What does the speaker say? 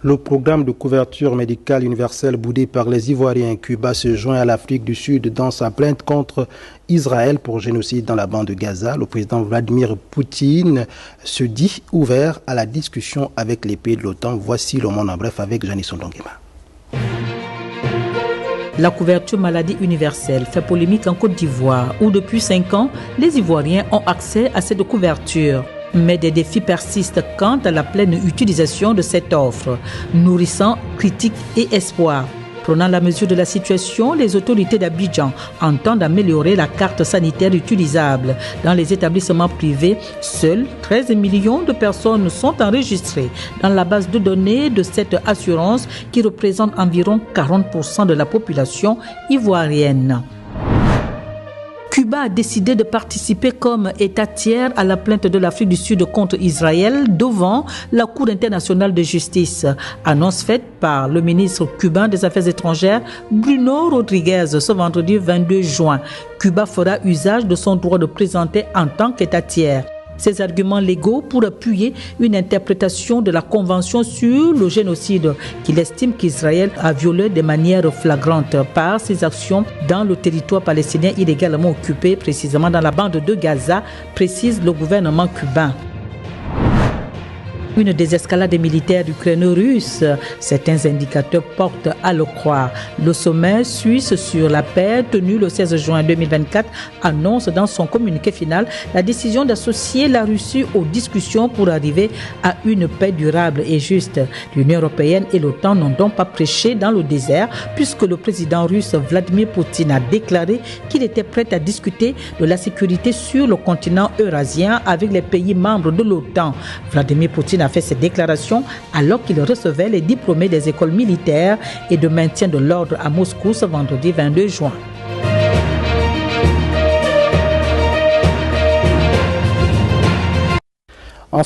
Le programme de couverture médicale universelle boudé par les Ivoiriens, Cuba se joint à l'Afrique du Sud dans sa plainte contre Israël pour génocide dans la bande de Gaza. Le président Vladimir Poutine se dit ouvert à la discussion avec les pays de l'OTAN. Voici le monde en bref avec Janice Ndongema. La couverture maladie universelle fait polémique en Côte d'Ivoire, où depuis 5 ans, les Ivoiriens ont accès à cette couverture. Mais des défis persistent quant à la pleine utilisation de cette offre, nourrissant critiques et espoirs. Prenant la mesure de la situation, les autorités d'Abidjan entendent améliorer la carte sanitaire utilisable. Dans les établissements privés, seuls 13 millions de personnes sont enregistrées dans la base de données de cette assurance qui représente environ 40% de la population ivoirienne. Cuba a décidé de participer comme État tiers à la plainte de l'Afrique du Sud contre Israël devant la Cour internationale de justice. Annonce faite par le ministre cubain des Affaires étrangères Bruno Rodriguez ce vendredi 22 juin. Cuba fera usage de son droit de présenter en tant qu'État tiers ses arguments légaux pour appuyer une interprétation de la Convention sur le génocide qu'il estime qu'Israël a violé de manière flagrante par ses actions dans le territoire palestinien illégalement occupé, précisément dans la bande de Gaza, précise le gouvernement cubain. Une désescalade militaire ukraino-russe, certains indicateurs portent à le croire. Le sommet suisse sur la paix, tenu le 16 juin 2024, annonce dans son communiqué final la décision d'associer la Russie aux discussions pour arriver à une paix durable et juste. L'Union européenne et l'OTAN n'ont donc pas prêché dans le désert, puisque le président russe Vladimir Poutine a déclaré qu'il était prêt à discuter de la sécurité sur le continent eurasien avec les pays membres de l'OTAN. Vladimir Poutine a fait cette déclaration alors qu'il recevait les diplômés des écoles militaires et de maintien de l'ordre à Moscou ce vendredi 22 juin.